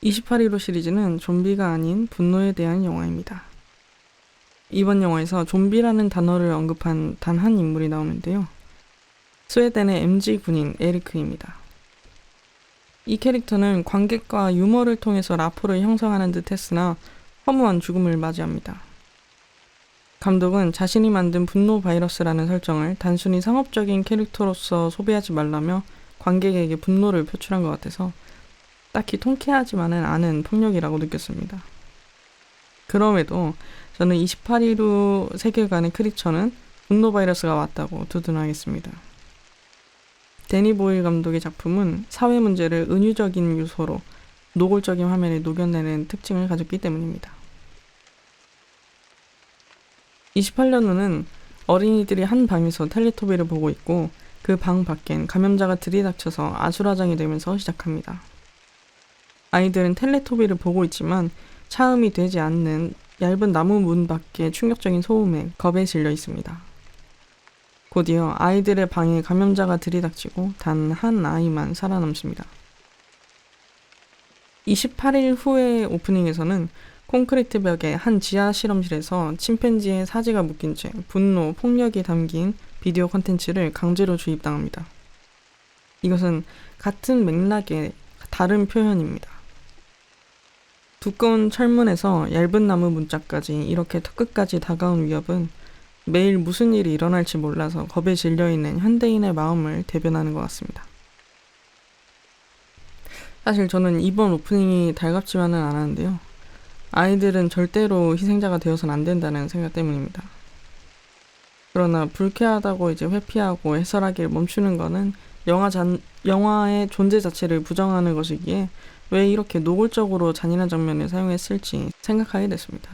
2815 시리즈는 좀비가 아닌 분노에 대한 영화입니다. 이번 영화에서 좀비라는 단어를 언급한 단 한 인물이 나오는데요. 스웨덴의 MG 군인 에리크입니다. 이 캐릭터는 관객과 유머를 통해서 라포를 형성하는 듯 했으나 허무한 죽음을 맞이합니다. 감독은 자신이 만든 분노 바이러스라는 설정을 단순히 상업적인 캐릭터로서 소비하지 말라며 관객에게 분노를 표출한 것 같아서 딱히 통쾌하지만은 않은 폭력이라고 느꼈습니다. 그럼에도 저는 2815 세계관의 크리처는 분노 바이러스가 왔다고 두둔하겠습니다. 데니 보일 감독의 작품은 사회 문제를 은유적인 요소로 노골적인 화면에 녹여내는 특징을 가졌기 때문입니다. 28년 후는 어린이들이 한 방에서 텔레토비를 보고 있고 그 방 밖엔 감염자가 들이닥쳐서 아수라장이 되면서 시작합니다. 아이들은 텔레토비를 보고 있지만 차음이 되지 않는 얇은 나무 문 밖의 충격적인 소음에 겁에 질려 있습니다. 곧이어 아이들의 방에 감염자가 들이닥치고 단 한 아이만 살아남습니다. 28일 후의 오프닝에서는 콘크리트 벽의 한 지하 실험실에서 침팬지의 사지가 묶인 채 분노, 폭력이 담긴 비디오 콘텐츠를 강제로 주입당합니다. 이것은 같은 맥락의 다른 표현입니다. 두꺼운 철문에서 얇은 나무 문짝까지 이렇게 턱끝까지 다가온 위협은 매일 무슨 일이 일어날지 몰라서 겁에 질려있는 현대인의 마음을 대변하는 것 같습니다. 사실 저는 이번 오프닝이 달갑지만은 않았는데요. 아이들은 절대로 희생자가 되어서는 안 된다는 생각 때문입니다. 그러나 불쾌하다고 이제 회피하고 해설하기를 멈추는 것은 영화의 존재 자체를 부정하는 것이기에 왜 이렇게 노골적으로 잔인한 장면을 사용했을지 생각하게 됐습니다.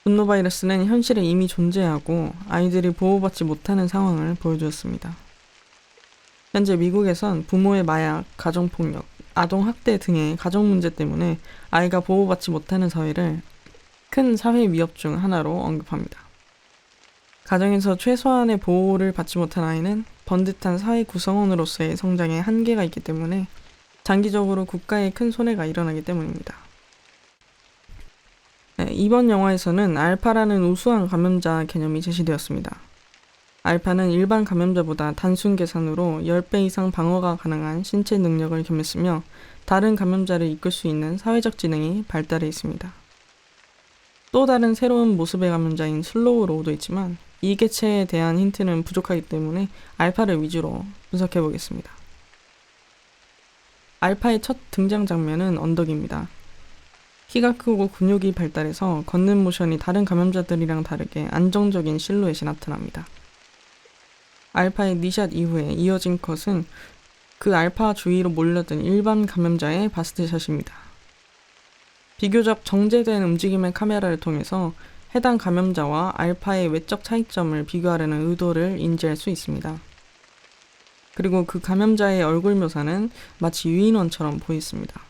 분노 바이러스는 현실에 이미 존재하고 아이들이 보호받지 못하는 상황을 보여주었습니다. 현재 미국에선 부모의 마약, 가정폭력, 아동학대 등의 가정 문제 때문에 아이가 보호받지 못하는 사회를 큰 사회 위협 중 하나로 언급합니다. 가정에서 최소한의 보호를 받지 못한 아이는 번듯한 사회 구성원으로서의 성장에 한계가 있기 때문에 장기적으로 국가에 큰 손해가 일어나기 때문입니다. 이번 영화에서는 알파라는 우수한 감염자 개념이 제시되었습니다. 알파는 일반 감염자보다 단순 계산으로 10배 이상 방어가 가능한 신체 능력을 겸했으며 다른 감염자를 이끌 수 있는 사회적 지능이 발달해 있습니다. 또 다른 새로운 모습의 감염자인 슬로우 로우도 있지만 이 개체에 대한 힌트는 부족하기 때문에 알파를 위주로 분석해 보겠습니다. 알파의 첫 등장 장면은 언덕입니다. 키가 크고 근육이 발달해서 걷는 모션이 다른 감염자들이랑 다르게 안정적인 실루엣이 나타납니다. 알파의 니샷 이후에 이어진 컷은 그 알파 주위로 몰려든 일반 감염자의 바스트샷입니다. 비교적 정제된 움직임의 카메라를 통해서 해당 감염자와 알파의 외적 차이점을 비교하려는 의도를 인지할 수 있습니다. 그리고 그 감염자의 얼굴 묘사는 마치 유인원처럼 보였습니다.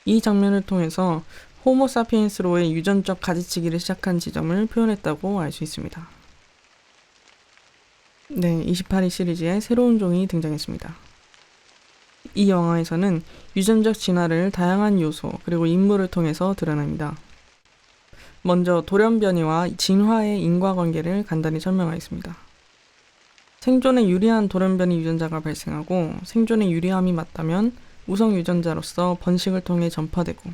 이 장면을 통해서 호모사피엔스로의 유전적 가지치기를 시작한 지점을 표현했다고 알 수 있습니다. 네, 28위 시리즈에 새로운 종이 등장했습니다. 이 영화에서는 유전적 진화를 다양한 요소 그리고 인물을 통해서 드러냅니다. 먼저 돌연변이와 진화의 인과관계를 간단히 설명하겠습니다. 생존에 유리한 돌연변이 유전자가 발생하고 생존에 유리함이 맞다면 우성 유전자로서 번식을 통해 전파되고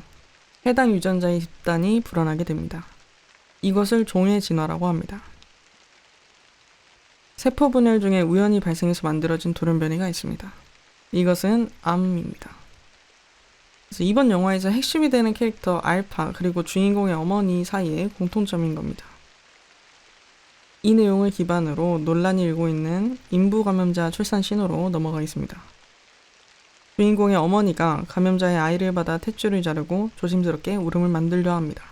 해당 유전자의 집단이 불어나게 됩니다. 이것을 종의 진화라고 합니다. 세포 분열 중에 우연히 발생해서 만들어진 돌연변이가 있습니다. 이것은 암입니다. 그래서 이번 영화에서 핵심이 되는 캐릭터 알파 그리고 주인공의 어머니 사이의 공통점인 겁니다. 이 내용을 기반으로 논란이 일고 있는 인부 감염자 출산 신호로 넘어가겠습니다. 주인공의 어머니가 감염자의 아이를 받아 탯줄을 자르고 조심스럽게 울음을 만들려 합니다.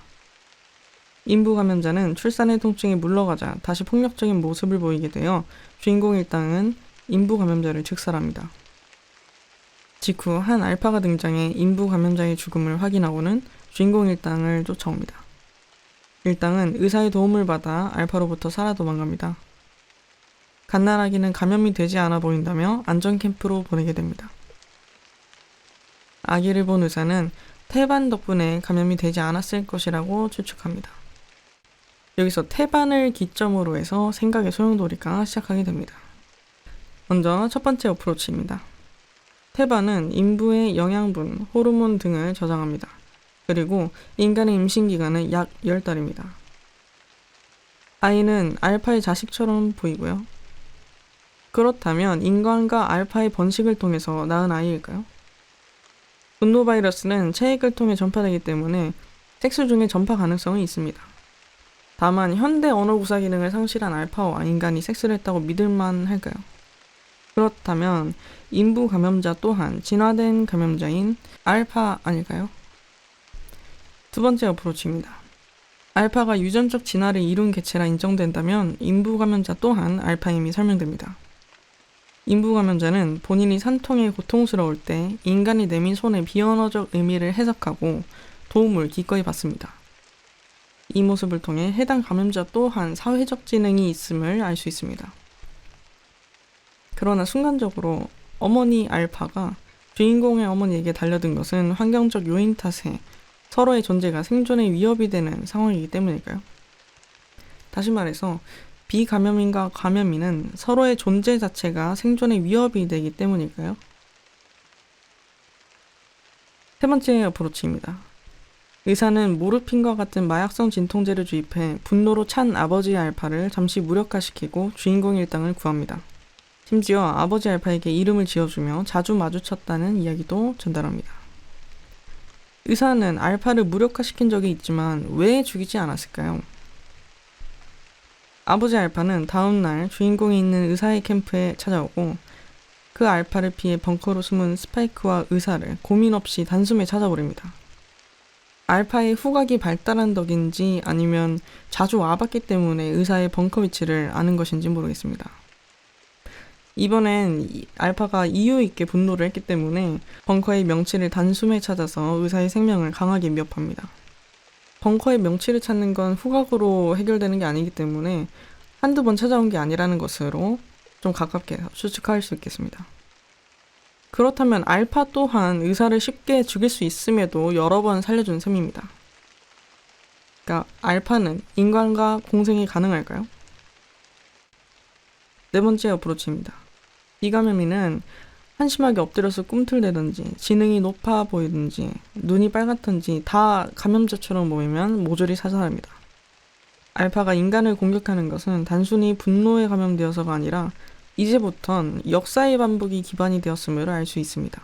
인부 감염자는 출산의 통증이 물러가자 다시 폭력적인 모습을 보이게 되어 주인공 일당은 인부 감염자를 즉살합니다. 직후 한 알파가 등장해 인부 감염자의 죽음을 확인하고는 주인공 일당을 쫓아옵니다. 일당은 의사의 도움을 받아 알파로부터 살아 도망갑니다. 갓난아기는 감염이 되지 않아 보인다며 안전 캠프로 보내게 됩니다. 아기를 본 의사는 태반 덕분에 감염이 되지 않았을 것이라고 추측합니다. 여기서 태반을 기점으로 해서 생각의 소용돌이가 시작하게 됩니다. 먼저 첫 번째 어프로치입니다. 태반은 인부의 영양분, 호르몬 등을 저장합니다. 그리고 인간의 임신기간은 약 10달입니다. 아이는 알파의 자식처럼 보이고요. 그렇다면 인간과 알파의 번식을 통해서 낳은 아이일까요? 분노 바이러스는 체액을 통해 전파되기 때문에 섹스 중에 전파 가능성은 있습니다. 다만 현대 언어 구사 기능을 상실한 알파와 인간이 섹스를 했다고 믿을만 할까요? 그렇다면 인부 감염자 또한 진화된 감염자인 알파 아닐까요? 두 번째 어프로치입니다. 알파가 유전적 진화를 이룬 개체라 인정된다면 인부 감염자 또한 알파임이 설명됩니다. 인부 감염자는 본인이 산통에 고통스러울 때 인간이 내민 손의 비언어적 의미를 해석하고 도움을 기꺼이 받습니다. 이 모습을 통해 해당 감염자 또한 사회적 지능이 있음을 알 수 있습니다. 그러나 순간적으로 어머니 알파가 주인공의 어머니에게 달려든 것은 환경적 요인 탓에 서로의 존재가 생존에 위협이 되는 상황이기 때문일까요? 다시 말해서 비감염인과 감염인은 서로의 존재 자체가 생존에 위협이 되기 때문일까요? 세 번째 어프로치입니다. 의사는 모르핀과 같은 마약성 진통제를 주입해 분노로 찬 아버지 알파를 잠시 무력화시키고 주인공 일당을 구합니다. 심지어 아버지 알파에게 이름을 지어주며 자주 마주쳤다는 이야기도 전달합니다. 의사는 알파를 무력화시킨 적이 있지만 왜 죽이지 않았을까요? 아버지 알파는 다음날 주인공이 있는 의사의 캠프에 찾아오고 그 알파를 피해 벙커로 숨은 스파이크와 의사를 고민 없이 단숨에 찾아버립니다. 알파의 후각이 발달한 덕인지 아니면 자주 와봤기 때문에 의사의 벙커 위치를 아는 것인지 모르겠습니다. 이번엔 알파가 이유 있게 분노를 했기 때문에 벙커의 명치를 단숨에 찾아서 의사의 생명을 강하게 위협합니다. 벙커의 명치를 찾는 건 후각으로 해결되는 게 아니기 때문에 한두 번 찾아온 게 아니라는 것으로 좀 가깝게 추측할 수 있겠습니다. 그렇다면 알파 또한 의사를 쉽게 죽일 수 있음에도 여러 번 살려준 셈입니다. 그러니까 알파는 인간과 공생이 가능할까요? 네 번째 어프로치입니다. 비감염인은 한심하게 엎드려서 꿈틀대든지 지능이 높아 보이든지 눈이 빨갛든지 다 감염자처럼 보이면 모조리 사살합니다. 알파가 인간을 공격하는 것은 단순히 분노에 감염되어서가 아니라 이제부턴 역사의 반복이 기반이 되었음을 알 수 있습니다.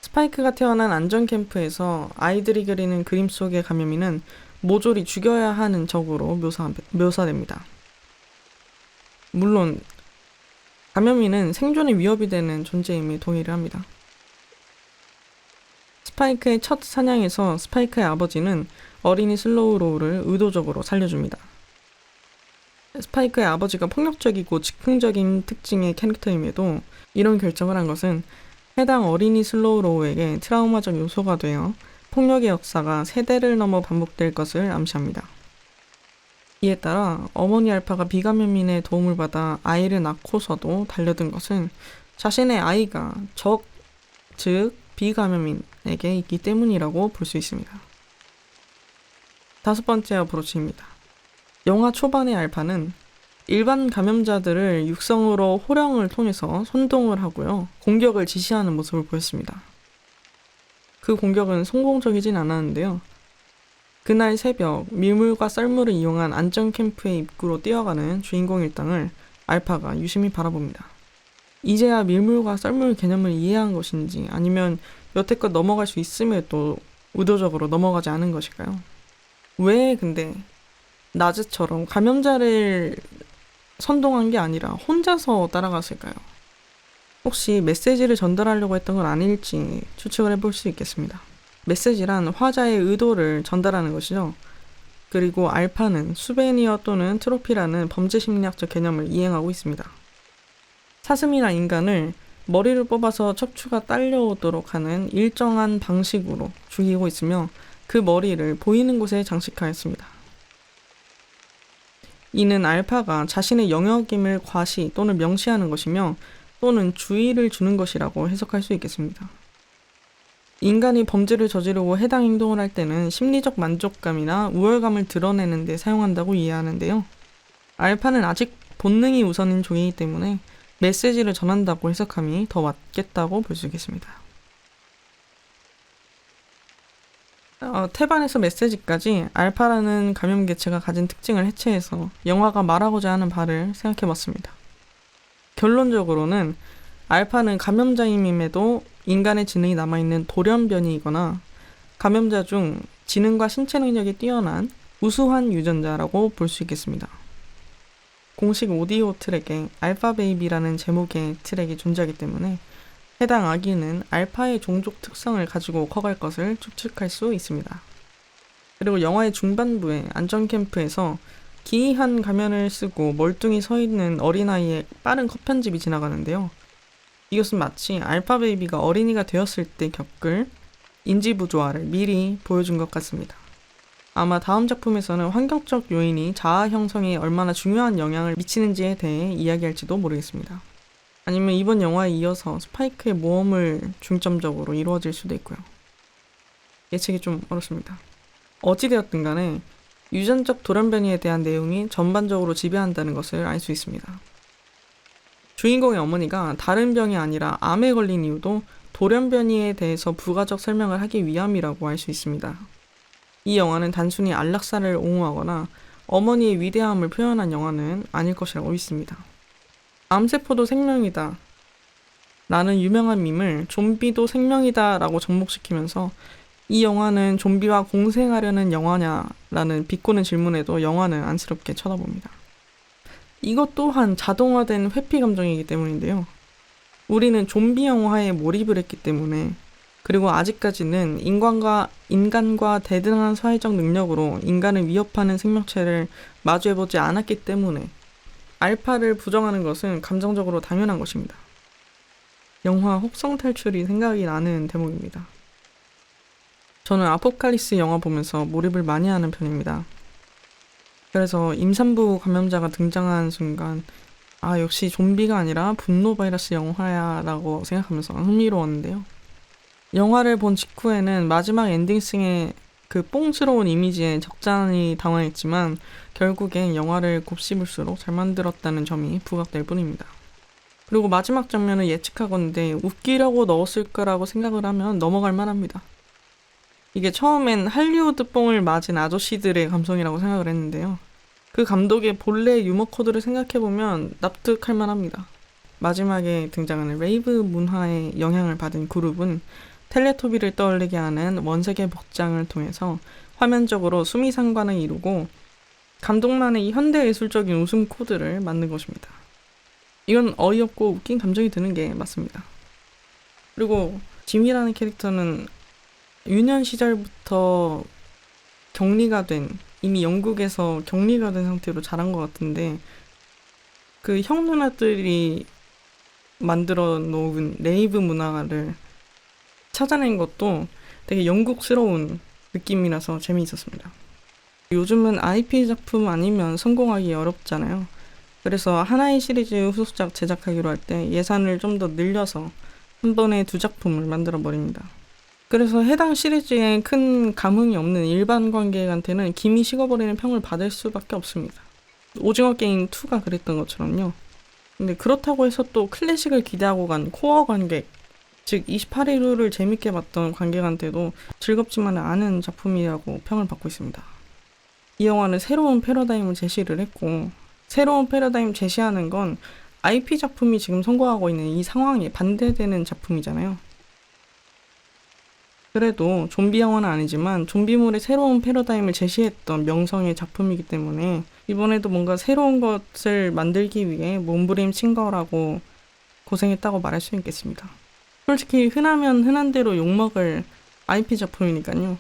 스파이크가 태어난 안전 캠프에서 아이들이 그리는 그림 속의 감염인은 모조리 죽여야 하는 적으로 묘사됩니다. 물론 감염인은 생존에 위협이 되는 존재임에 동의를 합니다. 스파이크의 첫 사냥에서 스파이크의 아버지는 어린이 슬로우로우를 의도적으로 살려줍니다. 스파이크의 아버지가 폭력적이고 즉흥적인 특징의 캐릭터임에도 이런 결정을 한 것은 해당 어린이 슬로우로우에게 트라우마적 요소가 되어 폭력의 역사가 세대를 넘어 반복될 것을 암시합니다. 이에 따라 어머니 알파가 비감염인의 도움을 받아 아이를 낳고서도 달려든 것은 자신의 아이가 즉 비감염인에게 있기 때문이라고 볼 수 있습니다. 다섯 번째 어프로치입니다. 영화 초반의 알파는 일반 감염자들을 육성으로 호령을 통해서 선동을 하고요. 공격을 지시하는 모습을 보였습니다. 그 공격은 성공적이진 않았는데요. 그날 새벽 밀물과 썰물을 이용한 안전 캠프의 입구로 뛰어가는 주인공 일당을 알파가 유심히 바라봅니다. 이제야 밀물과 썰물 개념을 이해한 것인지 아니면 여태껏 넘어갈 수 있음에도 의도적으로 넘어가지 않은 것일까요? 왜 근데 나즈처럼 감염자를 선동한 게 아니라 혼자서 따라갔을까요? 혹시 메시지를 전달하려고 했던 건 아닐지 추측을 해볼 수 있겠습니다. 메시지란 화자의 의도를 전달하는 것이죠. 그리고 알파는 수베니어 또는 트로피라는 범죄 심리학적 개념을 이행하고 있습니다. 사슴이나 인간을 머리를 뽑아서 척추가 딸려오도록 하는 일정한 방식으로 죽이고 있으며 그 머리를 보이는 곳에 장식하였습니다. 이는 알파가 자신의 영역임을 과시 또는 명시하는 것이며 또는 주의를 주는 것이라고 해석할 수 있겠습니다. 인간이 범죄를 저지르고 해당 행동을 할 때는 심리적 만족감이나 우월감을 드러내는 데 사용한다고 이해하는데요. 알파는 아직 본능이 우선인 종이기 때문에 메시지를 전한다고 해석함이 더 맞겠다고 볼 수 있겠습니다. 태반에서 메시지까지 알파라는 감염 개체가 가진 특징을 해체해서 영화가 말하고자 하는 바를 생각해봤습니다. 결론적으로는 알파는 감염자임에도 인간의 지능이 남아있는 돌연변이이거나 감염자 중 지능과 신체 능력이 뛰어난 우수한 유전자라고 볼 수 있겠습니다. 공식 오디오 트랙에 알파 베이비라는 제목의 트랙이 존재하기 때문에 해당 아기는 알파의 종족 특성을 가지고 커갈 것을 추측할 수 있습니다. 그리고 영화의 중반부에 안전 캠프에서 기이한 가면을 쓰고 멀뚱히 서 있는 어린아이의 빠른 컷 편집이 지나가는데요. 이것은 마치 알파 베이비가 어린이가 되었을 때 겪을 인지 부조화를 미리 보여준 것 같습니다. 아마 다음 작품에서는 환경적 요인이 자아 형성에 얼마나 중요한 영향을 미치는지에 대해 이야기할지도 모르겠습니다. 아니면 이번 영화에 이어서 스파이크의 모험을 중점적으로 이루어질 수도 있고요. 예측이 좀 어렵습니다. 어찌되었든 간에 유전적 돌연변이에 대한 내용이 전반적으로 지배한다는 것을 알 수 있습니다. 주인공의 어머니가 다른 병이 아니라 암에 걸린 이유도 돌연변이에 대해서 부가적 설명을 하기 위함이라고 할 수 있습니다. 이 영화는 단순히 안락사를 옹호하거나 어머니의 위대함을 표현한 영화는 아닐 것이라고 믿습니다. 암세포도 생명이다 라는 유명한 밈을 좀비도 생명이다 라고 접목시키면서 이 영화는 좀비와 공생하려는 영화냐 라는 비꼬는 질문에도 영화는 안쓰럽게 쳐다봅니다. 이것 또한 자동화된 회피 감정이기 때문인데요. 우리는 좀비 영화에 몰입을 했기 때문에, 그리고 아직까지는 인간과 대등한 사회적 능력으로 인간을 위협하는 생명체를 마주해보지 않았기 때문에 알파를 부정하는 것은 감정적으로 당연한 것입니다. 영화 혹성 탈출이 생각이 나는 대목입니다. 저는 아포칼립스 영화 보면서 몰입을 많이 하는 편입니다. 그래서 임산부 감염자가 등장한 순간 역시 좀비가 아니라 분노 바이러스 영화야 라고 생각하면서 흥미로웠는데요. 영화를 본 직후에는 마지막 엔딩승의 그 뽕스러운 이미지에 적잖이 당황했지만 결국엔 영화를 곱씹을수록 잘 만들었다는 점이 부각될 뿐입니다. 그리고 마지막 장면을 예측하건대 웃기려고 넣었을 거라고 생각을 하면 넘어갈 만합니다. 이게 처음엔 할리우드 뽕을 맞은 아저씨들의 감성이라고 생각을 했는데요. 그 감독의 본래 유머 코드를 생각해보면 납득할 만합니다. 마지막에 등장하는 레이브 문화의 영향을 받은 그룹은 텔레토비를 떠올리게 하는 원색의 복장을 통해서 화면적으로 수미상관을 이루고 감독만의 이 현대예술적인 웃음 코드를 만든 것입니다. 이건 어이없고 웃긴 감정이 드는 게 맞습니다. 그리고 짐이라는 캐릭터는 유년 시절부터 이미 영국에서 격리가 된 상태로 자란 것 같은데 그 형 누나들이 만들어 놓은 레이브 문화를 찾아낸 것도 되게 영국스러운 느낌이라서 재미있었습니다. 요즘은 IP 작품 아니면 성공하기 어렵잖아요. 그래서 하나의 시리즈 후속작 제작하기로 할 때 예산을 좀 더 늘려서 한 번에 2작품을 만들어 버립니다. 그래서 해당 시리즈에 큰 감흥이 없는 일반 관객한테는 김이 식어버리는 평을 받을 수밖에 없습니다. 오징어 게임 2가 그랬던 것처럼요. 근데 그렇다고 해서 또 클래식을 기대하고 간 코어 관객, 즉 28일 후를 재밌게 봤던 관객한테도 즐겁지만은 않은 작품이라고 평을 받고 있습니다. 이 영화는 새로운 패러다임을 제시를 했고, 새로운 패러다임 제시하는 건 IP 작품이 지금 성공하고 있는 이 상황에 반대되는 작품이잖아요. 그래도 좀비 영화는 아니지만 좀비물의 새로운 패러다임을 제시했던 명성의 작품이기 때문에 이번에도 뭔가 새로운 것을 만들기 위해 몸부림친 거라고 고생했다고 말할 수 있겠습니다. 솔직히 흔하면 흔한 대로 욕먹을 IP 작품이니까요.